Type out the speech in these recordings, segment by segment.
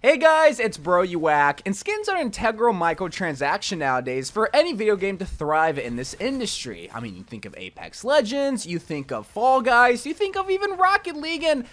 Hey guys, it's Bro You Whack, and skins are an integral microtransaction nowadays for any video game to thrive in this industry. I mean, you think of Apex Legends, you think of Fall Guys, you think of even Rocket League and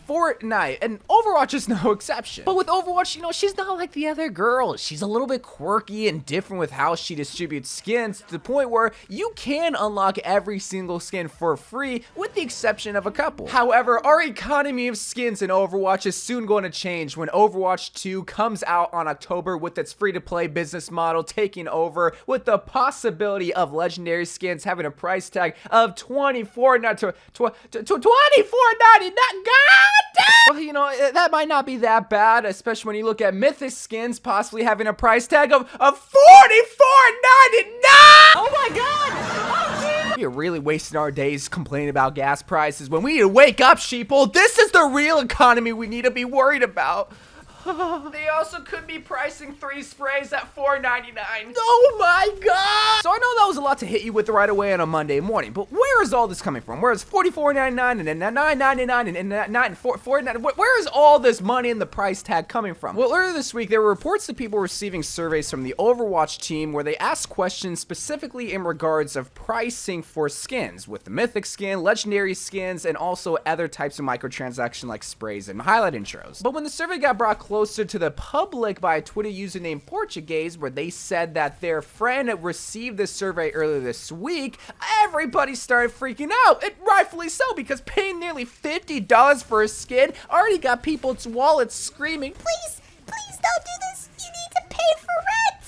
Fortnite, and Overwatch is no exception. But with Overwatch, she's not like the other girls. She's a little bit quirky and different with how she distributes skins to the point where you can unlock every single skin for free with the exception of a couple. However, our economy of skins in Overwatch is soon going to change when Overwatch 2 comes out on October with its free-to-play business model taking over, with the possibility of legendary skins having a price tag of $24.99. Well, that might not be that bad, especially when you look at Mythic skins possibly having a price tag of $44.99. Oh my god! Oh, we're really wasting our days complaining about gas prices when we need to wake up, sheeple. This is the real economy we need to be worried about. They also could be pricing 3 sprays at $4.99. Oh my god! So I know that was a lot to hit you with right away on a Monday morning, but where is all this coming from? Where is $44.99 and then $9.99 and $4.99? Where is all this money in the price tag coming from? Well, earlier this week, there were reports of people receiving surveys from the Overwatch team where they asked questions specifically in regards of pricing for skins, with the Mythic skin, legendary skins, and also other types of microtransaction like sprays and highlight intros. But when the survey got brought closer to the public by a Twitter user named Portuguese, where they said that their friend received this survey earlier this week, everybody started freaking out, and rightfully so, because paying nearly $50 for a skin already got people's wallets screaming, please don't do this. You need to pay for rent.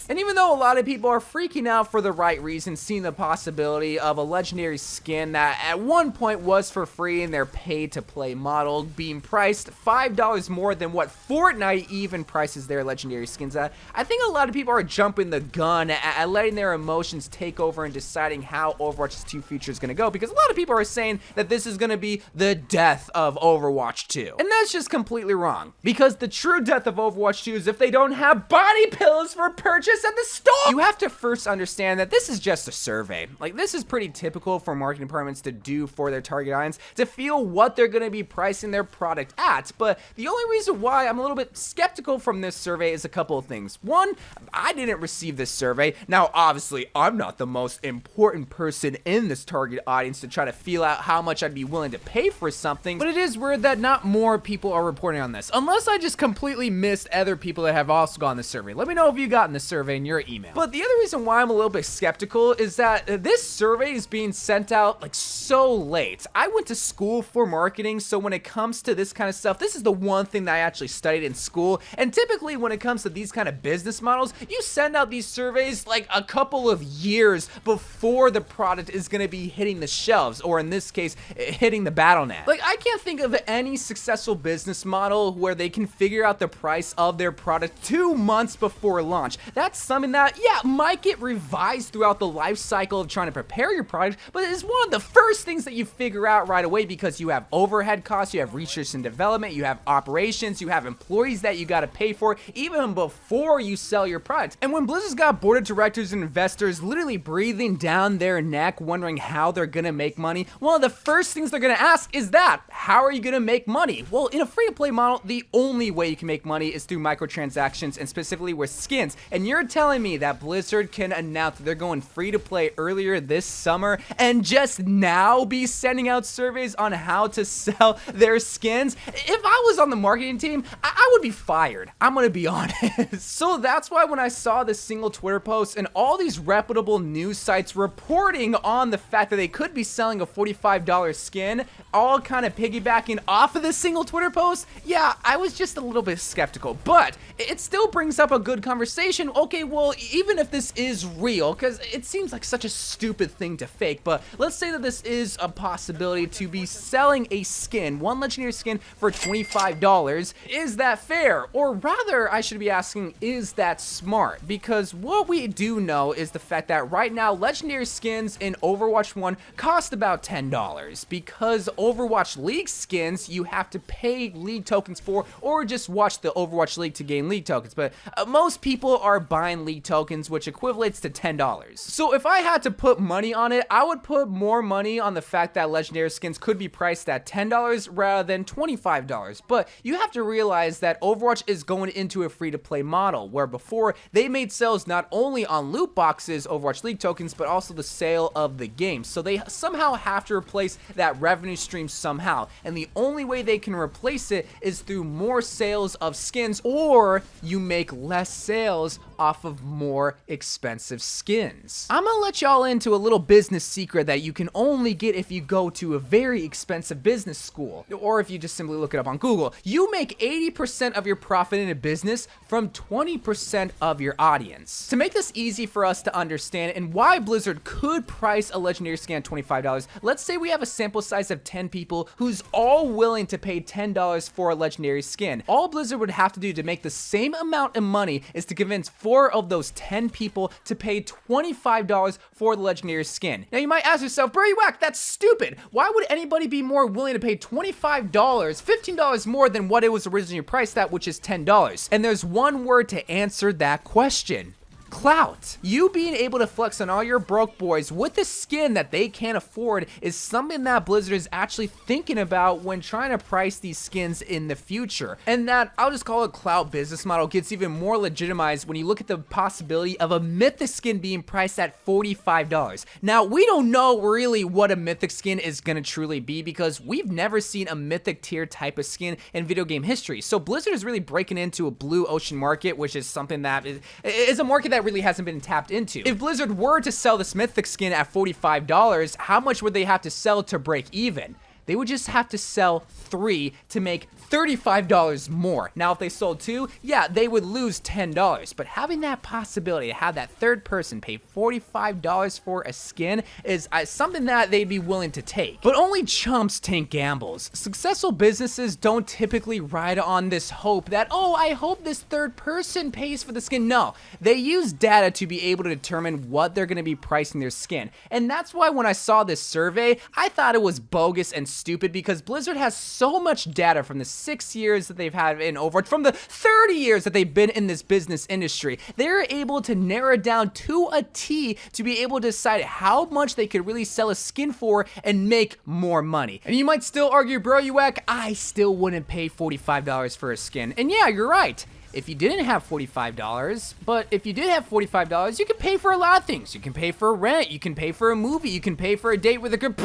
And even though a lot of people are freaking out for the right reasons, seeing the possibility of a legendary skin that at one point was for free in their pay-to-play model being priced $5 more than what Fortnite even prices their legendary skins at, I think a lot of people are jumping the gun at letting their emotions take over and deciding how Overwatch 2 future is going to go, because a lot of people are saying that this is going to be the death of Overwatch 2. And that's just completely wrong, because the true death of Overwatch 2 is if they don't have body pillows for purchase at the store. You have to first understand that this is just a survey. Like, this is pretty typical for marketing departments to do for their target audience, to feel what they're going to be pricing their product at. But the only reason why I'm a little bit skeptical from this survey is a couple of things. One, I didn't receive this survey. Now, obviously, I'm not the most important person in this target audience to try to feel out how much I'd be willing to pay for something, but it is weird that not more people are reporting on this, unless I just completely missed other people that have also gotten the survey. Let me know if you got in the survey in your email. But the other reason why I'm a little bit skeptical is that this survey is being sent out like so late. I went to school for marketing, so when it comes to this kind of stuff, this is the one thing that I actually studied in school. And typically when it comes to these kind of business models, you send out these surveys like a couple of years before the product is going to be hitting the shelves, or in this case, hitting the battle net. Like, I can't think of any successful business model where they can figure out the price of their product 2 months before launch. That's something that, yeah, might get revised throughout the life cycle of trying to prepare your product, but it's one of the first things that you figure out right away, because you have overhead costs, you have research and development, you have operations, you have employees that you got to pay for even before you sell your product. And when Blizzard's got board of directors and investors literally breathing down their neck wondering how they're gonna make money, one of the first things they're gonna ask is that, how are you gonna make money? Well, in a free-to-play model, the only way you can make money is through microtransactions, and specifically with skins. And you're telling me that Blizzard can announce that they're going free to play earlier this summer and just now be sending out surveys on how to sell their skins? If I was on the marketing team, I would be fired. I'm gonna be honest. So that's why when I saw this single Twitter post and all these reputable news sites reporting on the fact that they could be selling a $45 skin, all kind of piggybacking off of this single Twitter post, yeah, I was just a little bit skeptical. But it still brings up a good conversation. Okay, well, even if this is real, because it seems like such a stupid thing to fake, but let's say that this is a possibility to be selling a skin, one legendary skin, for $25. Is that fair? Or rather, I should be asking, is that smart? Because what we do know is the fact that right now, legendary skins in Overwatch 1 cost about $10, because Overwatch League skins you have to pay League tokens for, or just watch the Overwatch League to gain League tokens. But most people are buying 9 league tokens, which equivalates to $10. So if I had to put money on it, I would put more money on the fact that legendary skins could be priced at $10 rather than $25. But you have to realize that Overwatch is going into a free-to-play model, where before they made sales not only on loot boxes, Overwatch League tokens, but also the sale of the game. So they somehow have to replace that revenue stream somehow. And the only way they can replace it is through more sales of skins, or you make less sales off of more expensive skins. I'm gonna let y'all into a little business secret that you can only get if you go to a very expensive business school, or if you just simply look it up on Google. You make 80% of your profit in a business from 20% of your audience. To make this easy for us to understand and why Blizzard could price a legendary skin at $25, let's say we have a sample size of 10 people who's all willing to pay $10 for a legendary skin. All Blizzard would have to do to make the same amount of money is to convince 4 of those 10 people to pay $25 for the legendary skin. Now you might ask yourself, bro, you whack, that's stupid. Why would anybody be more willing to pay $25, $15 more than what it was originally priced at, which is $10? And there's one word to answer that question: clout. You being able to flex on all your broke boys with a skin that they can't afford is something that Blizzard is actually thinking about when trying to price these skins in the future. And that, I'll just call it, clout business model gets even more legitimized when you look at the possibility of a Mythic skin being priced at $45. Now, we don't know really what a Mythic skin is going to truly be, because we've never seen a Mythic tier type of skin in video game history. So Blizzard is really breaking into a blue ocean market, which is something that is a market that really hasn't been tapped into. If Blizzard were to sell this Mythic skin at $45, how much would they have to sell to break even? They would just have to sell 3 to make $35 more. Now, if they sold 2, yeah, they would lose $10. But having that possibility to have that third person pay $45 for a skin is something that they'd be willing to take. But only chumps take gambles. Successful businesses don't typically ride on this hope that, oh, I hope this third person pays for the skin. No, they use data to be able to determine what they're going to be pricing their skin. And that's why when I saw this survey, I thought it was bogus and stupid, because Blizzard has so much data from the 6 years that they've had in Overwatch, from the 30 years that they've been in this business industry. They're able to narrow it down to a T to be able to decide how much they could really sell a skin for and make more money. And you might still argue, bro, you whack, I still wouldn't pay $45 for a skin. And yeah, you're right. If you didn't have $45, but if you did have $45, you could pay for a lot of things. You can pay for rent, you can pay for a movie, you can pay for a date with a good,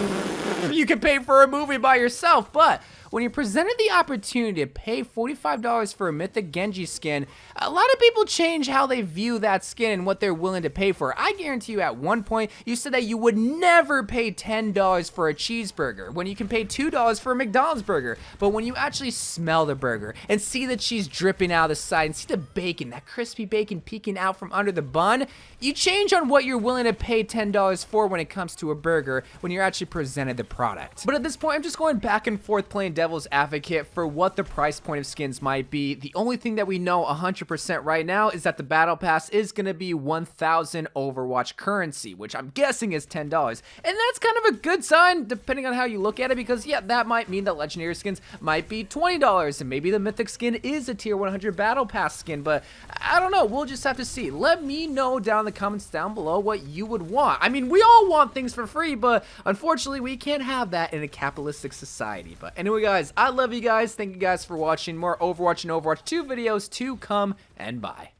you can pay for a movie by yourself. But when you're presented the opportunity to pay $45 for a Mythic Genji skin, a lot of people change how they view that skin and what they're willing to pay for. I guarantee you at one point, you said that you would never pay $10 for a cheeseburger, when you can pay $2 for a McDonald's burger. But when you actually smell the burger and see the cheese dripping out of the side and see the bacon, that crispy bacon peeking out from under the bun, you change on what you're willing to pay $10 for when it comes to a burger when you're actually presented the product. But at this point, I'm just going back and forth playing devil's advocate for what the price point of skins might be. The only thing that we know 100% right now is that the battle pass is going to be 1,000 Overwatch currency, which I'm guessing is $10. And that's kind of a good sign depending on how you look at it, because yeah, that might mean that legendary skins might be $20 and maybe the Mythic skin is a tier 100 battle pass skin, but I don't know, we'll just have to see. Let me know down in the comments down below what you would want. I mean, we all want things for free, but unfortunately we can't have that in a capitalistic society. But anyway, guys, I love you guys. Thank you guys for watching. More Overwatch and Overwatch 2 videos to come, and bye.